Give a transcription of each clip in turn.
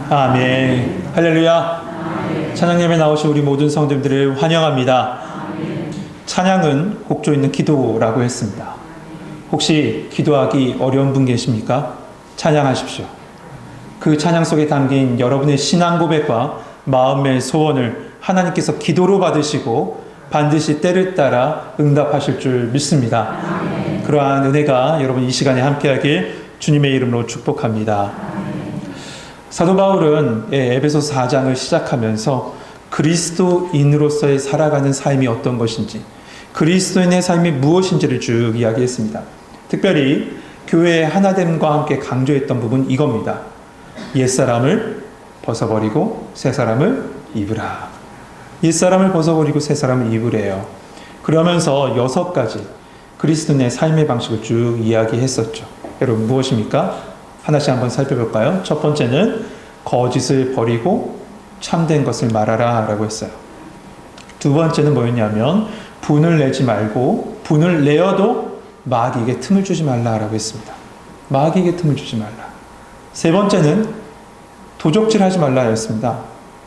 아멘. 할렐루야. 찬양 예배 나오신 우리 모든 성도님들을 환영합니다. 찬양은 곡조 있는 기도라고 했습니다. 혹시 기도하기 어려운 분 계십니까? 찬양하십시오. 그 찬양 속에 담긴 여러분의 신앙 고백과 마음의 소원을 하나님께서 기도로 받으시고 반드시 때를 따라 응답하실 줄 믿습니다. 그러한 은혜가 여러분 이 시간에 함께하길 주님의 이름으로 축복합니다. 사도 바울은 에베소서 4장을 시작하면서 그리스도인으로서의 살아가는 삶이 어떤 것인지, 그리스도인의 삶이 무엇인지를 쭉 이야기했습니다. 특별히 교회의 하나됨과 함께 강조했던 부분 이겁니다. 옛사람을 벗어버리고 새사람을 입으라. 옛사람을 벗어버리고 새사람을 입으래요. 그러면서 6가지 그리스도인의 삶의 방식을 쭉 이야기했었죠. 여러분 무엇입니까? 하나씩 한번 살펴볼까요? 첫 번째는 거짓을 버리고 참된 것을 말하라 라고 했어요. 두 번째는 뭐였냐면 분을 내지 말고, 분을 내어도 마귀에게 틈을 주지 말라라고 했습니다. 마귀에게 틈을 주지 말라. 세 번째는 도적질하지 말라였습니다.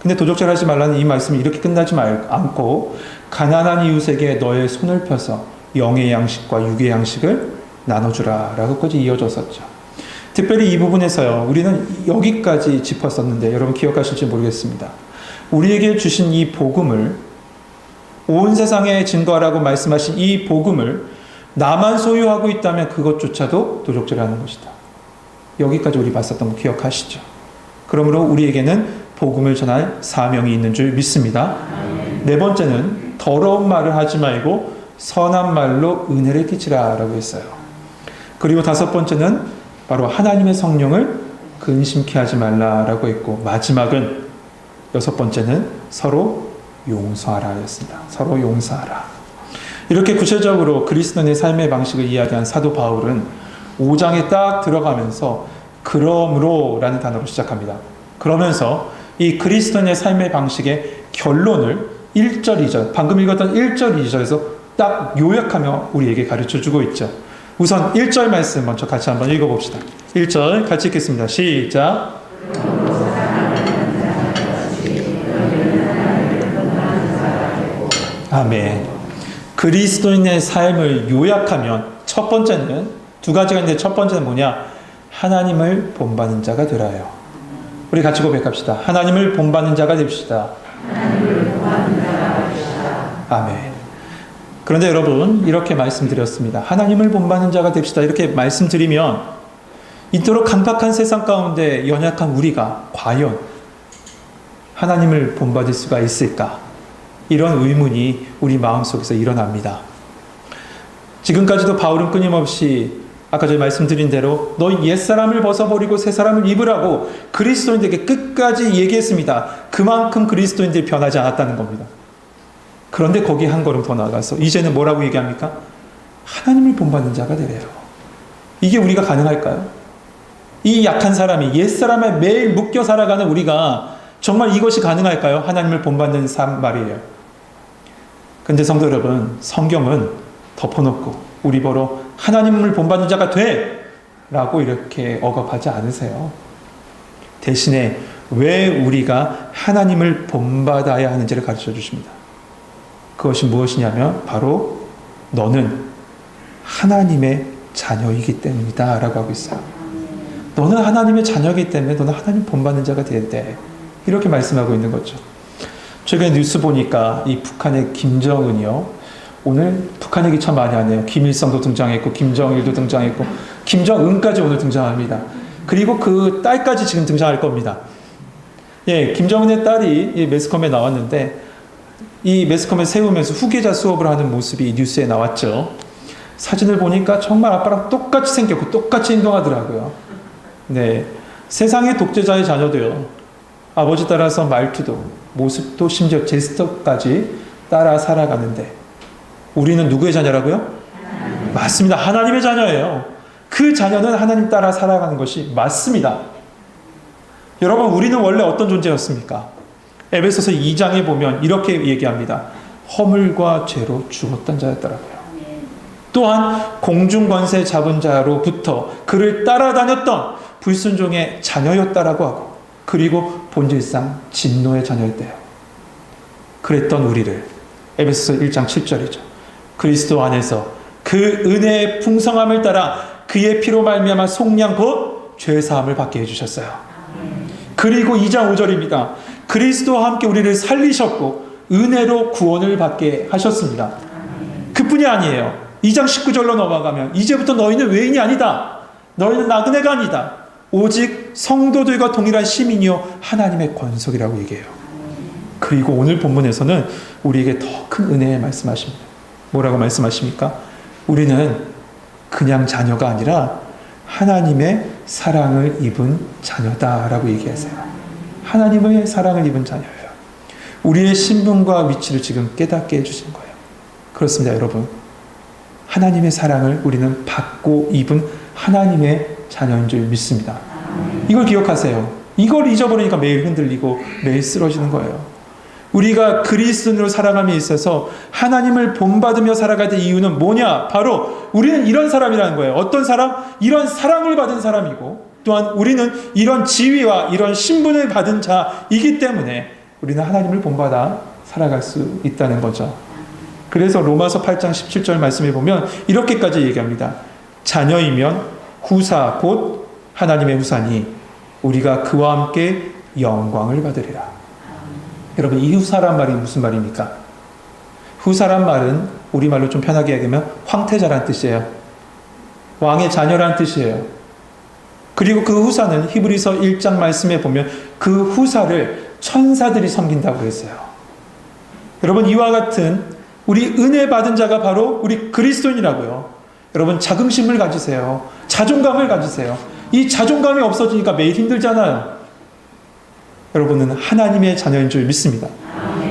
근데 도적질하지 말라는 이 말씀이 이렇게 끝나지 않고 가난한 이웃에게 너의 손을 펴서 영의 양식과 육의 양식을 나눠주라 라고까지 이어졌었죠. 특별히 이 부분에서요, 우리는 여기까지 짚었었는데 여러분 기억하실지 모르겠습니다. 우리에게 주신 이 복음을, 온 세상에 증거하라고 말씀하신 이 복음을 나만 소유하고 있다면 그것조차도 도적질하는 것이다. 여기까지 우리 봤었던 거 기억하시죠? 그러므로 우리에게는 복음을 전할 사명이 있는 줄 믿습니다. 네 번째는 더러운 말을 하지 말고 선한 말로 은혜를 끼치라 라고 했어요. 그리고 다섯 번째는 바로 하나님의 성령을 근심케 하지 말라라고 했고, 마지막은 6번째는 서로 용서하라 였습니다. 서로 용서하라. 이렇게 구체적으로 그리스도인의 삶의 방식을 이야기한 사도 바울은 5장에 딱 들어가면서 그러므로 라는 단어로 시작합니다. 그러면서 이 그리스도인의 삶의 방식의 결론을 1절, 2절, 방금 읽었던 1절, 2절에서 딱 요약하며 우리에게 가르쳐주고 있죠. 우선 1절 말씀 먼저 같이 한번 읽어봅시다. 1절 같이 읽겠습니다. 시작. 아멘. 그리스도인의 삶을 요약하면 첫 번째는, 두 가지가 있는데 첫 번째는 뭐냐? 하나님을 본받는 자가 되라요. 우리 같이 고백합시다. 하나님을 본받는 자가 됩시다. 아멘. 그런데 여러분 이렇게 말씀드렸습니다. 하나님을 본받는 자가 됩시다. 이렇게 말씀드리면 이토록 강박한 세상 가운데 연약한 우리가 과연 하나님을 본받을 수가 있을까? 이런 의문이 우리 마음속에서 일어납니다. 지금까지도 바울은 끊임없이 아까 전에 말씀드린 대로 너 옛사람을 벗어버리고 새사람을 입으라고 그리스도인들에게 끝까지 얘기했습니다. 그만큼 그리스도인들이 변하지 않았다는 겁니다. 그런데 거기 한 걸음 더 나아가서 이제는 뭐라고 얘기합니까? 하나님을 본받는 자가 되래요. 이게 우리가 가능할까요? 이 약한 사람이 옛사람에 매일 묶여 살아가는 우리가 정말 이것이 가능할까요? 하나님을 본받는 삶 말이에요. 근데 성도 여러분, 성경은 덮어놓고 우리 보러 하나님을 본받는 자가 돼! 라고 이렇게 억압하지 않으세요. 대신에 왜 우리가 하나님을 본받아야 하는지를 가르쳐 주십니다. 그것이 무엇이냐면 바로 너는 하나님의 자녀이기 때문이다 라고 하고 있어요. 너는 하나님의 자녀이기 때문에 너는 하나님 본받는 자가 돼야 돼. 이렇게 말씀하고 있는 거죠. 최근에 뉴스 보니까 이 북한의 김정은이요. 오늘 북한 얘기 참 많이 하네요. 김일성도 등장했고 김정일도 등장했고 김정은까지 오늘 등장합니다. 그리고 그 딸까지 지금 등장할 겁니다. 예, 김정은의 딸이 이 매스컴에 나왔는데 이 매스컴에 세우면서 후계자 수업을 하는 모습이 뉴스에 나왔죠. 사진을 보니까 정말 아빠랑 똑같이 생겼고 똑같이 행동하더라고요. 네, 세상의 독재자의 자녀도요. 아버지 따라서 말투도 모습도 심지어 제스처까지 따라 살아가는데 우리는 누구의 자녀라고요? 맞습니다. 하나님의 자녀예요. 그 자녀는 하나님 따라 살아가는 것이 맞습니다. 여러분 우리는 원래 어떤 존재였습니까? 에베소서 2장에 보면 이렇게 얘기합니다. 허물과 죄로 죽었던 자였더라고요. 또한 공중권세 잡은 자로부터 그를 따라다녔던 불순종의 자녀였다라고 하고 그리고 본질상 진노의 자녀였대요. 그랬던 우리를 에베소서 1장 7절이죠. 그리스도 안에서 그 은혜의 풍성함을 따라 그의 피로 말미암아 속량 곧 죄사함을 받게 해주셨어요. 그리고 2장 5절입니다. 그리스도와 함께 우리를 살리셨고 은혜로 구원을 받게 하셨습니다. 그뿐이 아니에요. 2장 19절로 넘어가면 이제부터 너희는 외인이 아니다. 너희는 나그네가 아니다. 오직 성도들과 동일한 시민이요 하나님의 권속이라고 얘기해요. 그리고 오늘 본문에서는 우리에게 더 큰 은혜에 말씀하십니다. 뭐라고 말씀하십니까? 우리는 그냥 자녀가 아니라 하나님의 사랑을 입은 자녀다라고 얘기하세요. 하나님의 사랑을 입은 자녀예요. 우리의 신분과 위치를 지금 깨닫게 해주신 거예요. 그렇습니다, 여러분. 하나님의 사랑을 우리는 받고 입은 하나님의 자녀인 줄 믿습니다. 이걸 기억하세요. 이걸 잊어버리니까 매일 흔들리고 매일 쓰러지는 거예요. 우리가 그리스도인으로 살아감에 있어서 하나님을 본받으며 살아갈 때 이유는 뭐냐? 바로 우리는 이런 사람이라는 거예요. 어떤 사람? 이런 사랑을 받은 사람이고 또한 우리는 이런 지위와 이런 신분을 받은 자이기 때문에 우리는 하나님을 본받아 살아갈 수 있다는 거죠. 그래서 로마서 8장 17절 말씀에 보면 이렇게까지 얘기합니다. 자녀이면 후사 곧 하나님의 후사니 우리가 그와 함께 영광을 받으리라. 여러분, 이 후사란 말이 무슨 말입니까? 후사란 말은 우리말로 좀 편하게 얘기하면 황태자란 뜻이에요. 왕의 자녀란 뜻이에요. 그리고 그 후사는 히브리서 1장 말씀에 보면 그 후사를 천사들이 섬긴다고 했어요. 여러분, 이와 같은 우리 은혜 받은 자가 바로 우리 그리스도인이라고요. 여러분, 자긍심을 가지세요. 자존감을 가지세요. 이 자존감이 없어지니까 매일 힘들잖아요. 여러분은 하나님의 자녀인 줄 믿습니다.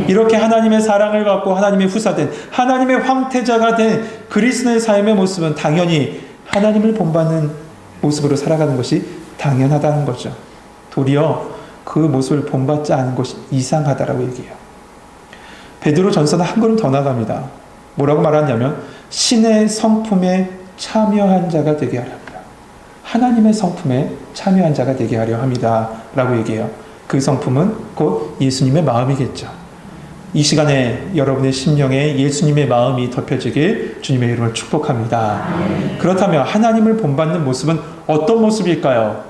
이렇게 하나님의 사랑을 받고 하나님의 후사된 하나님의 황태자가 된 그리스도의 삶의 모습은 당연히 하나님을 본받는 모습으로 살아가는 것이 당연하다는 거죠. 도리어 그 모습을 본받지 않은 것이 이상하다라고 얘기해요. 베드로 전서는 한 걸음 더 나갑니다. 뭐라고 말하냐면 신의 성품에 참여한 자가 되게 하려 합니다. 하나님의 성품에 참여한 자가 되게 하려 합니다. 라고 얘기해요. 그 성품은 곧 예수님의 마음이겠죠. 이 시간에 여러분의 심령에 예수님의 마음이 덮여지길 주님의 이름을 축복합니다. 그렇다면 하나님을 본받는 모습은 어떤 모습일까요?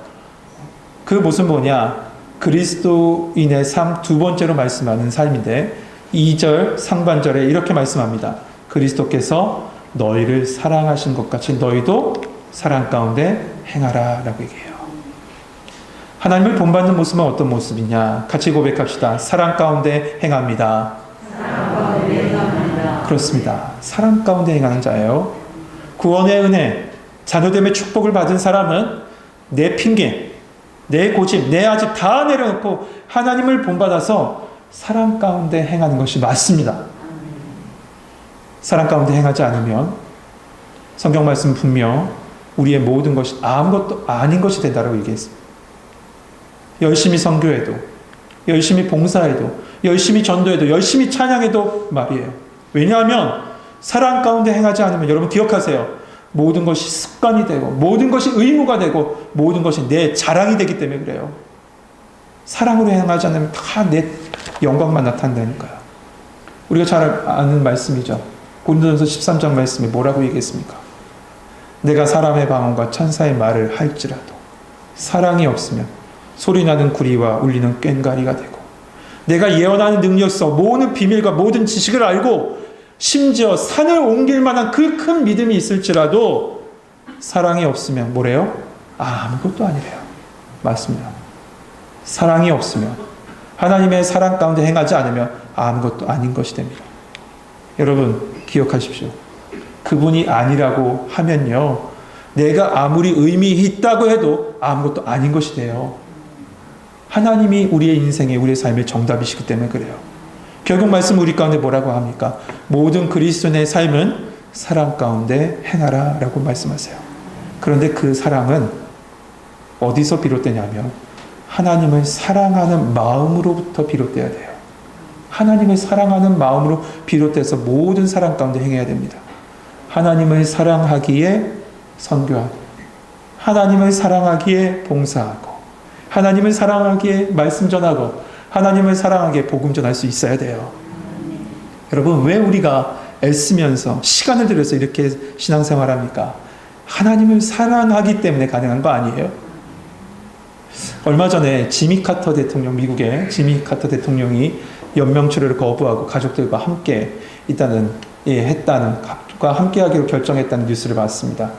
그 모습은 뭐냐? 그리스도인의 삶 두 번째로 말씀하는 삶인데 2절 상반절에 이렇게 말씀합니다. 그리스도께서 너희를 사랑하신 것 같이 너희도 사랑 가운데 행하라 라고 얘기해요. 하나님을 본받는 모습은 어떤 모습이냐? 같이 고백합시다. 사랑 가운데 행합니다. 그렇습니다. 사랑 가운데 행하는 자예요. 구원의 은혜, 자녀됨의 축복을 받은 사람은 내 핑계, 내 고집, 내 아집 다 내려놓고 하나님을 본받아서 사랑 가운데 행하는 것이 맞습니다. 사랑 가운데 행하지 않으면 성경 말씀 분명 우리의 모든 것이 아무것도 아닌 것이 된다고 얘기했습니다. 열심히 선교해도, 열심히 봉사해도, 열심히 전도해도, 열심히 찬양해도 말이에요. 왜냐하면 사랑 가운데 행하지 않으면 여러분 기억하세요. 모든 것이 습관이 되고 모든 것이 의무가 되고 모든 것이 내 자랑이 되기 때문에 그래요. 사랑으로 행하지 않으면 다 내 영광만 나타난다니까요. 우리가 잘 아는 말씀이죠. 고린도전서 13장 말씀에 뭐라고 얘기했습니까? 내가 사람의 방언과 천사의 말을 할지라도 사랑이 없으면 소리나는 구리와 울리는 꽹과리가 되고 내가 예언하는 능력서 모든 비밀과 모든 지식을 알고 심지어 산을 옮길 만한 그 큰 믿음이 있을지라도 사랑이 없으면 뭐래요? 아무것도 아니래요. 맞습니다. 사랑이 없으면 하나님의 사랑 가운데 행하지 않으면 아무것도 아닌 것이 됩니다. 여러분 기억하십시오. 그분이 아니라고 하면요 내가 아무리 의미 있다고 해도 아무것도 아닌 것이 돼요. 하나님이 우리의 인생에 우리의 삶의 정답이시기 때문에 그래요. 결국 말씀 우리 가운데 뭐라고 합니까? 모든 그리스도인의 삶은 사랑 가운데 행하라 라고 말씀하세요. 그런데 그 사랑은 어디서 비롯되냐면 하나님을 사랑하는 마음으로부터 비롯돼야 돼요. 하나님을 사랑하는 마음으로 비롯돼서 모든 사랑 가운데 행해야 됩니다. 하나님을 사랑하기에 선교하고 하나님을 사랑하기에 봉사하고 하나님을 사랑하기에 말씀 전하고 하나님을 사랑하기에 복음 전할 수 있어야 돼요. 여러분, 왜 우리가 애쓰면서 시간을 들여서 이렇게 신앙생활합니까? 하나님을 사랑하기 때문에 가능한 거 아니에요? 얼마 전에 지미 카터 대통령, 미국의 지미 카터 대통령이 연명 치료를 거부하고 가족들과 함께 가족과 함께 하기로 결정했다는 뉴스를 봤습니다.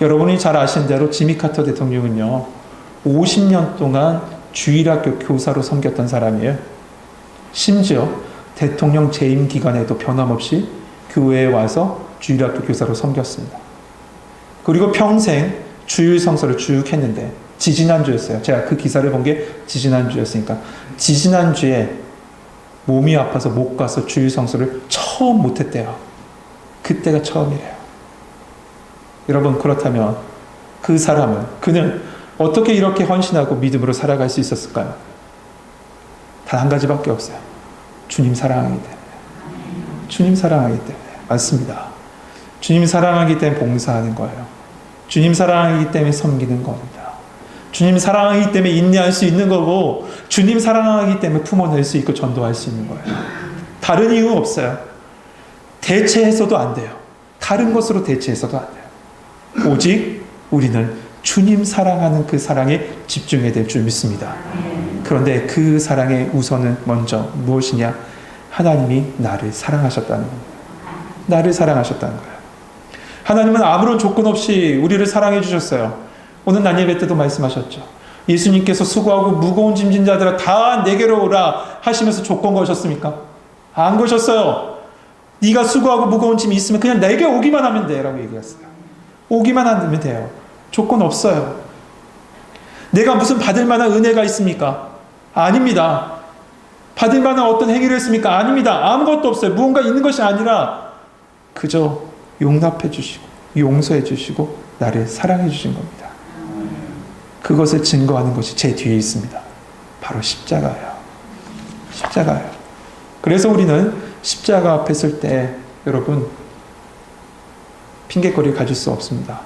여러분이 잘 아시는 대로 지미 카터 대통령은요, 50년 동안 주일학교 교사로 섬겼던 사람이에요. 심지어 대통령 재임 기간에도 변함없이 교회에 와서 주일학교 교사로 섬겼습니다. 그리고 평생 주일 성서를 쭉 했는데, 지지난주였어요. 제가 그 기사를 본 게 지지난주였으니까, 지지난주에 몸이 아파서 못 가서 주일 성서를 처음 못했대요. 그때가 처음이래요. 여러분, 그렇다면 그는 어떻게 이렇게 헌신하고 믿음으로 살아갈 수 있었을까요? 단 한 가지밖에 없어요. 주님 사랑하기 때문에. 주님 사랑하기 때문에. 맞습니다. 주님 사랑하기 때문에 봉사하는 거예요. 주님 사랑하기 때문에 섬기는 겁니다. 주님 사랑하기 때문에 인내할 수 있는 거고, 주님 사랑하기 때문에 품어낼 수 있고 전도할 수 있는 거예요. 다른 이유 없어요. 대체해서도 안 돼요. 다른 것으로 대체해서도 안 돼요. 오직 우리는 주님 사랑하는 그 사랑에 집중해야 될 줄 믿습니다. 그런데 그 사랑의 우선은 먼저 무엇이냐? 하나님이 나를 사랑하셨다는 겁니다. 나를 사랑하셨다는 거예요. 하나님은 아무런 조건 없이 우리를 사랑해 주셨어요. 오늘 난 예배 때도 말씀하셨죠. 예수님께서 수고하고 무거운 짐진 자들아 다 내게로 오라 하시면서 조건 거셨습니까? 안 거셨어요. 네가 수고하고 무거운 짐이 있으면 그냥 내게 오기만 하면 돼 라고 얘기했어요. 오기만 하면 돼요. 조건 없어요. 내가 무슨 받을 만한 은혜가 있습니까? 아닙니다. 받을 만한 어떤 행위를 했습니까? 아닙니다. 아무것도 없어요. 무언가 있는 것이 아니라 그저 용납해 주시고 용서해 주시고 나를 사랑해 주신 겁니다. 그것을 증거하는 것이 제 뒤에 있습니다. 바로 십자가예요. 십자가예요. 그래서 우리는 십자가 앞에 설 때 여러분 핑계거리를 가질 수 없습니다.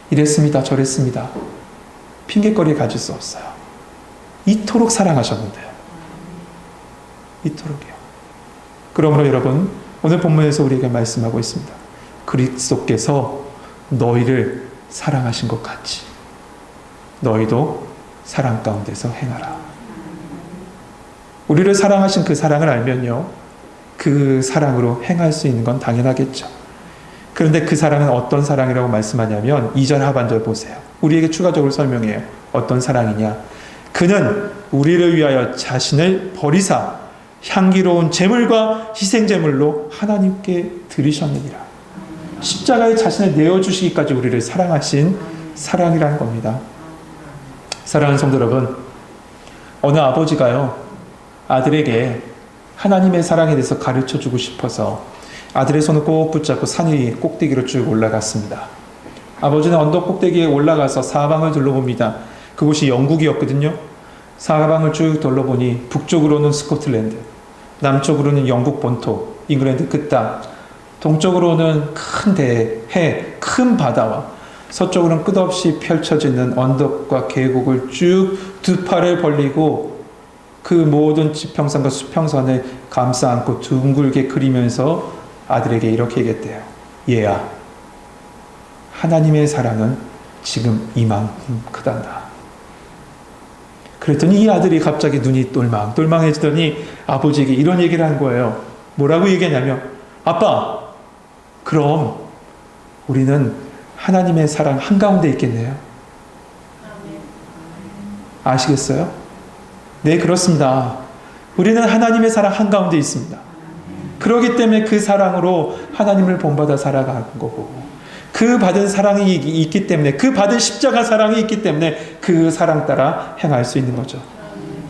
이랬습니다. 저랬습니다. 핑계거리를 가질 수 없어요. 이토록 사랑하셨는데요. 이토록이요. 그러므로 여러분, 오늘 본문에서 우리에게 말씀하고 있습니다. 그리스도께서 너희를 사랑하신 것 같이 너희도 사랑 가운데서 행하라. 우리를 사랑하신 그 사랑을 알면요, 그 사랑으로 행할 수 있는 건 당연하겠죠. 그런데 그 사랑은 어떤 사랑이라고 말씀하냐면 2절 하반절 보세요. 우리에게 추가적으로 설명해요. 어떤 사랑이냐? 그는 우리를 위하여 자신을 버리사 향기로운 제물과 희생제물로 하나님께 드리셨느니라. 십자가에 자신을 내어주시기까지 우리를 사랑하신 사랑이라는 겁니다. 사랑하는 성도 여러분, 어느 아버지가요, 아들에게 하나님의 사랑에 대해서 가르쳐주고 싶어서 아들의 손을 꼭 붙잡고 산 위에 꼭대기로 쭉 올라갔습니다. 아버지는 언덕 꼭대기에 올라가서 사방을 둘러봅니다. 그곳이 영국이었거든요. 사방을 쭉 둘러보니 북쪽으로는 스코틀랜드, 남쪽으로는 영국 본토, 잉글랜드 그 땅, 동쪽으로는 큰 해, 큰 바다와 서쪽으로는 끝없이 펼쳐지는 언덕과 계곡을 쭉 두 팔을 벌리고 그 모든 지평선과 수평선을 감싸 안고 둥글게 그리면서 아들에게 이렇게 얘기했대요. 얘야, 하나님의 사랑은 지금 이만큼 크단다. 그랬더니 이 아들이 갑자기 눈이 똘망해지더니 아버지에게 이런 얘기를 한 거예요. 뭐라고 얘기했냐면, 아빠, 그럼 우리는 하나님의 사랑 한가운데 있겠네요. 아시겠어요? 네, 그렇습니다. 우리는 하나님의 사랑 한가운데 있습니다. 그렇기 때문에 그 사랑으로 하나님을 본받아 살아가는 거고, 그 받은 사랑이 있기 때문에, 그 받은 십자가 사랑이 있기 때문에 그 사랑 따라 행할 수 있는 거죠.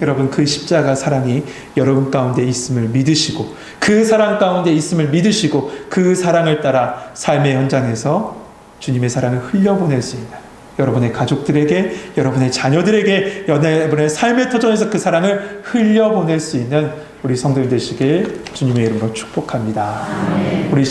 여러분, 그 십자가 사랑이 여러분 가운데 있음을 믿으시고, 그 사랑 가운데 있음을 믿으시고, 그 사랑을 따라 삶의 현장에서 주님의 사랑을 흘려보낼 수 있는 여러분의 가족들에게, 여러분의 자녀들에게, 여러분의 삶의 터전에서 그 사랑을 흘려보낼 수 있는 우리 성도들 되시길 주님의 이름으로 축복합니다. 우리